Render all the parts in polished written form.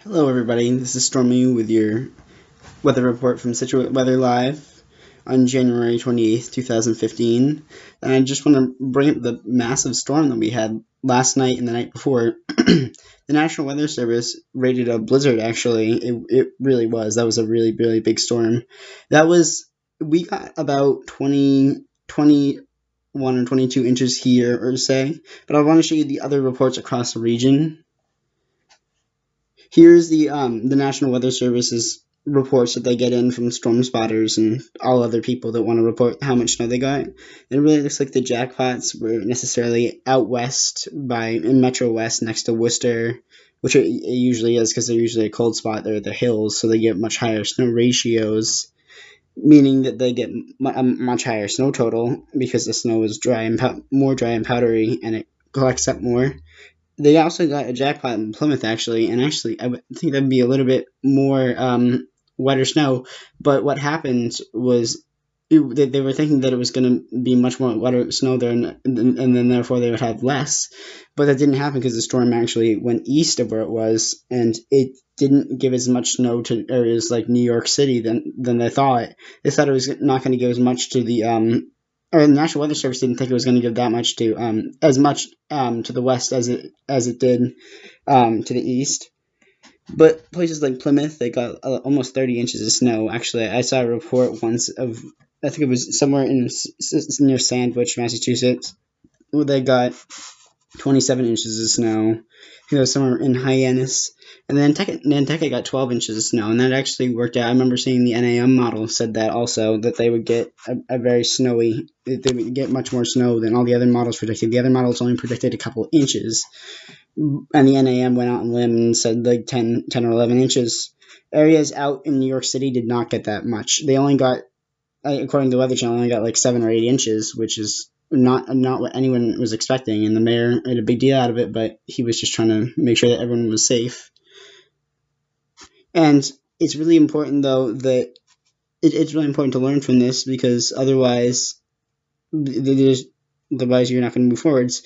Hello, everybody. This is Stormy with your weather report from Scituate Weather Live on January 28th, 2015. And I just want to bring up the massive storm that we had last night and the night before. The National Weather Service rated a blizzard, actually. It really was. That was a really, really big storm. We got about 21 or 22 inches here, or say. But I want to show you the other reports across the region. Here's the National Weather Service's reports that they get in from storm spotters and all other people that want to report how much snow they got. It really looks like the jackpots were necessarily out west in Metro West next to Worcester, which it usually is because they're usually a cold spot. They're the hills, so they get much higher snow ratios, meaning that they get a much higher snow total because the snow is more dry and powdery, and it collects up more. They also got a jackpot in Plymouth, actually, and actually, I would think that'd be a little bit more wetter snow. But what happened was they were thinking that it was going to be much more wetter snow there, and then therefore they would have less. But that didn't happen because the storm actually went east of where it was, and it didn't give as much snow to areas like New York City than they thought. They thought it was not going to give as much to the National Weather Service didn't think it was going to give that much to to the west as it did to the east. But places like Plymouth, they got almost 30 inches of snow. Actually, I saw a report once of, I think it was somewhere near Sandwich, Massachusetts, where they got 27 inches of snow. It was somewhere in Hyannis. And then Nantucket got 12 inches of snow, and that actually worked out. I remember seeing the NAM model said that also, that they would get a very snowy, they would get much more snow than all the other models predicted. The other models only predicted a couple inches, and the NAM went out on a limb and said like 10 or 11 inches. Areas out in New York City did not get that much. They only got, according to the Weather Channel, only got like 7 or 8 inches, which is not what anyone was expecting, and the mayor made a big deal out of it, but he was just trying to make sure that everyone was safe. And it's really important, though, that it's really important to learn from this, because otherwise you're not going to move forwards.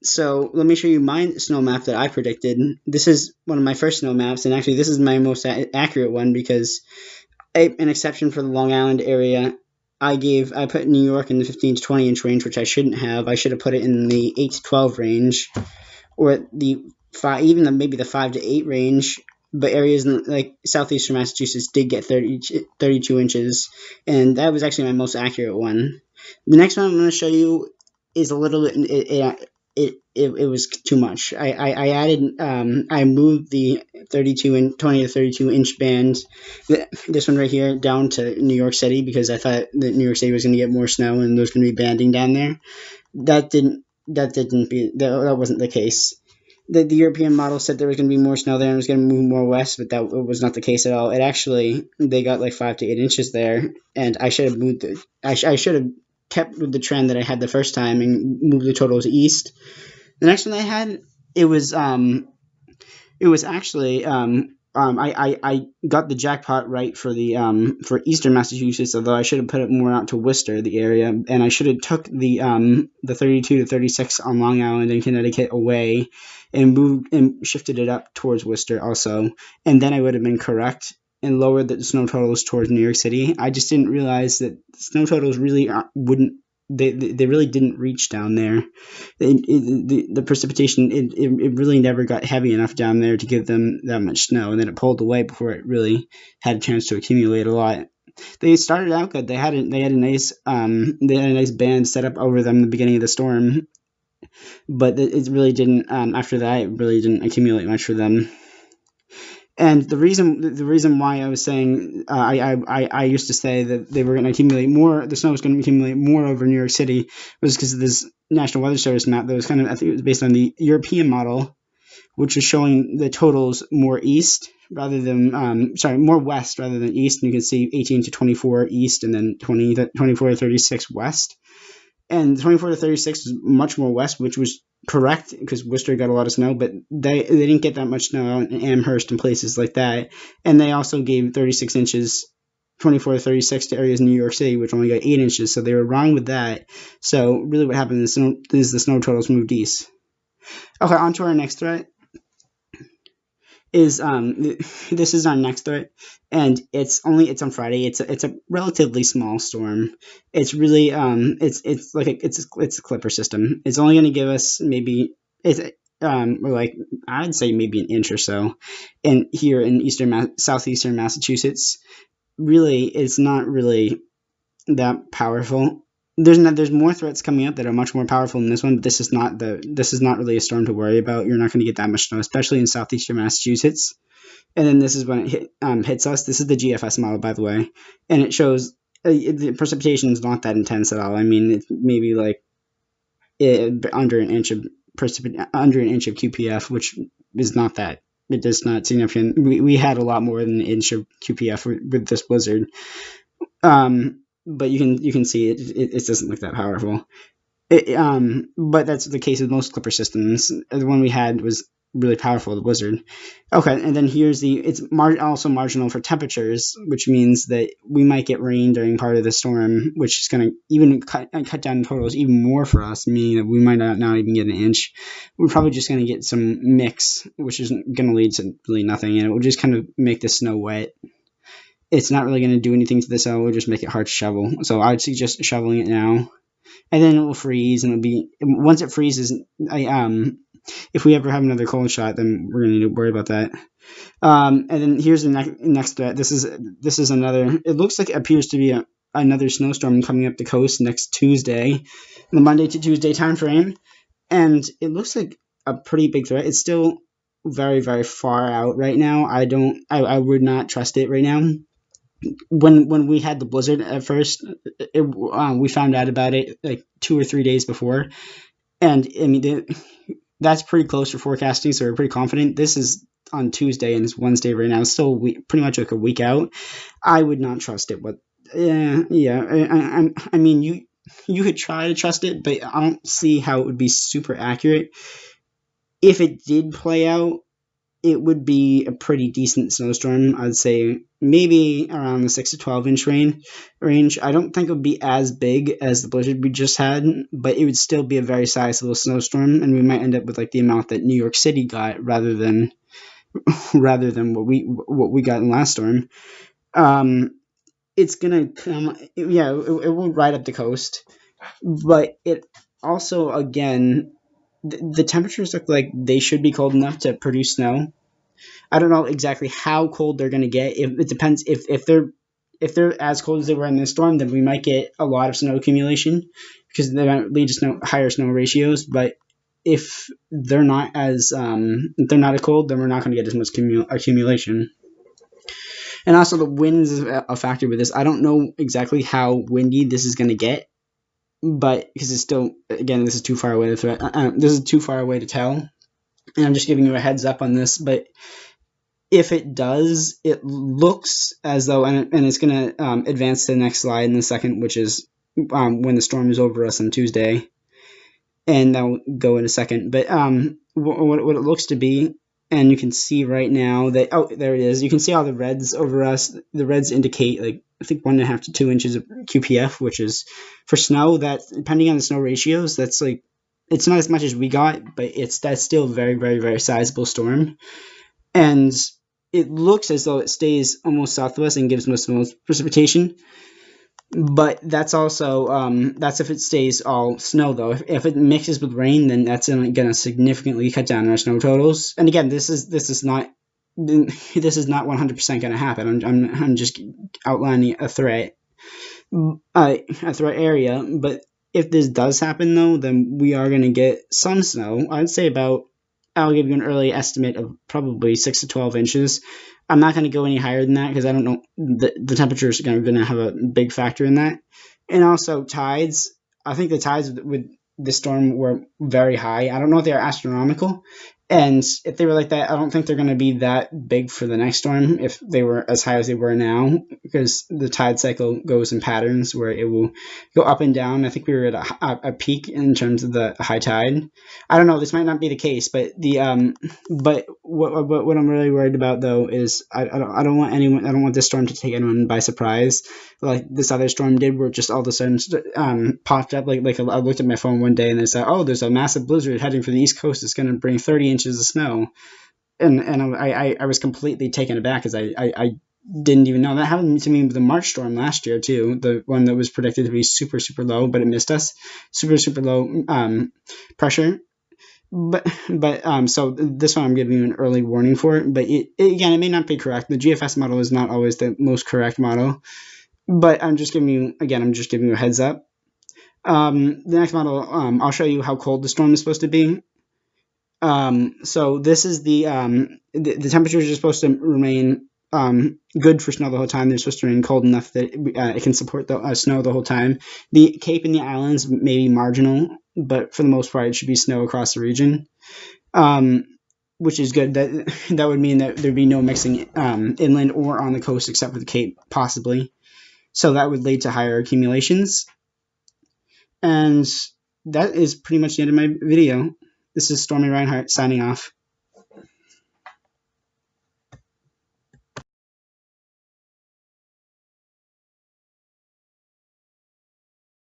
So let me show you my snow map that I predicted. This is one of my first snow maps, and actually this is my most accurate one, because an exception for the Long Island area, I put New York in the 15 to 20 inch range, which I shouldn't have. I should have put it in the 8 to 12 range, or maybe the 5 to 8 range. But areas like southeastern Massachusetts did get 32 inches, and that was actually my most accurate one. The next one I'm going to show you is a little bit, it was too much. I moved the 20 to 32 inch band, this one right here, down to New York City, because I thought that New York City was going to get more snow and there was going to be banding down there. That wasn't the case. The European model said there was going to be more snow there and it was going to move more west, but that was not the case at all. They got like 5 to 8 inches there, and I should have I should have kept with the trend that I had the first time and moved the totals east. The next one I had, it was actually I got the jackpot right for for eastern Massachusetts, although I should have put it more out to Worcester, the area, and I should have took the 32 to 36 on Long Island and Connecticut away and shifted it up towards Worcester also, and then I would have been correct and lowered the snow totals towards New York City. I just didn't realize that snow totals really wouldn't. They really didn't reach down there. The precipitation, it really never got heavy enough down there to give them that much snow, and then it pulled away before it really had a chance to accumulate a lot. They started out good. They had a nice band set up over them in the beginning of the storm, but it really didn't. After that, it really didn't accumulate much for them. And the reason why I was saying I used to say that they were going to accumulate more, the snow was going to accumulate more over New York City, was because of this National Weather Service map that was I think it was based on the European model, which was showing the totals more east rather than more west rather than east. And you can see 18 to 24 east, and then 24 to 36 west. And 24 to 36 was much more west, which was correct because Worcester got a lot of snow, but they didn't get that much snow out in Amherst and places like that. And they also gave 36 inches, 24 to 36 to areas in New York City, which only got 8 inches. So they were wrong with that. So really what happened is the snow totals moved east. Okay, on to our next threat. is this is our next threat, and it's on Friday. It's a relatively small storm. It's really it's like it's a clipper system. It's only going to give us maybe it's like I'd say maybe an inch or so, in here in southeastern Massachusetts. Really, it's not really that powerful. There's more threats coming up that are much more powerful than this one, but this is not really a storm to worry about. You're not going to get that much snow, especially in southeastern Massachusetts. And then this is when it hits us. This is the GFS model, by the way, and it shows the precipitation is not that intense at all. I mean, it's maybe like under an inch of QPF, which is not that. It is not significant. We had a lot more than an inch of QPF with this blizzard. But you can see it doesn't look that powerful. But that's the case with most clipper systems. The one we had was really powerful, the blizzard. Okay, and then here's it's also marginal for temperatures, which means that we might get rain during part of the storm, which is going to even cut down totals even more for us, meaning that we might not even get an inch. We're probably just going to get some mix, which is going to lead to really nothing, and it will just kind of make the snow wet. It's not really going to do anything to the snow. It will just make it hard to shovel. So I would suggest shoveling it now, and then it will freeze, and it'll be once it freezes. If we ever have another cold shot, then we're going to need to worry about that. And then here's the next threat. This is another. It looks like it appears to be another snowstorm coming up the coast next Tuesday, in the Monday to Tuesday time frame, and it looks like a pretty big threat. It's still very, very far out right now. I would not trust it right now. When we had the blizzard at first, we found out about it like 2 or 3 days before, and I mean that's pretty close for forecasting, so we're pretty confident. This is on Tuesday and it's Wednesday right now. It's still pretty much like a week out. I would not trust it. But yeah, I mean you could try to trust it, but I don't see how it would be super accurate. If it did play out, it would be a pretty decent snowstorm. I'd say maybe around the 6 to 12 inch range. I don't think it would be as big as the blizzard we just had, but it would still be a very sizable snowstorm, and we might end up with like the amount that New York City got rather than what we got in last storm. It's gonna come, it will ride up the coast, but it also, again, the temperatures look like they should be cold enough to produce snow. I don't know exactly how cold they're going to get. It depends. If they're as cold as they were in this storm, then we might get a lot of snow accumulation because they might lead to higher snow ratios. But if they're not as cold, then we're not going to get as much accumulation. And also the wind is a factor with this. I don't know exactly how windy this is going to get, but because it's still, again, this is too far away to tell, and I'm just giving you a heads up on this. But if it does, it looks as though, and it's going to advance to the next slide in a second, which is when the storm is over us on Tuesday, and that'll go in a second. But what it looks to be, and you can see right now that, oh, there it is. You can see all the reds over us. The reds indicate like I think 1.5 to 2 inches of QPF, which is for snow. That depending on the snow ratios, that's like it's not as much as we got, but that's still a very, very, very sizable storm. And it looks as though it stays almost south of us and gives most precipitation. But that's also that's if it stays all snow, though. If it mixes with rain, then that's going to significantly cut down our snow totals. And again, this is not 100% going to happen. I'm just outlining a threat area. But if this does happen, though, then we are going to get some snow. I'll give you an early estimate of probably 6 to 12 inches. I'm not going to go any higher than that because I don't know the temperatures are going to have a big factor in that. And also tides. I think the tides with this storm were very high. I don't know if they're astronomical. And if they were like that, I don't think they're going to be that big for the next storm if they were as high as they were now, because the tide cycle goes in patterns where it will go up and down. I think we were at a peak in terms of the high tide. I don't know. This might not be the case, but but what I'm really worried about though is I don't want this storm to take anyone by surprise, like this other storm did, where just all of a sudden popped up. Like I looked at my phone one day and they said, oh, there's a massive blizzard heading for the East Coast. It's going to bring 30 inches of snow. and I was completely taken aback because I didn't even know that happened to me with the March storm last year too. The one that was predicted to be super low, but it missed us. Super low pressure. But so this one I'm giving you an early warning for. But again, it may not be correct. The GFS model is not always the most correct model. But I'm just giving you a heads up. The next model, I'll show you how cold the storm is supposed to be. So this is the temperatures are supposed to remain good for snow the whole time. They're supposed to remain cold enough that it can support the snow the whole time. The Cape and the islands may be marginal, but for the most part, it should be snow across the region, which is good. That would mean that there'd be no mixing inland or on the coast except for the Cape, possibly. So that would lead to higher accumulations. And that is pretty much the end of my video. This is Stormy Reinhardt signing off.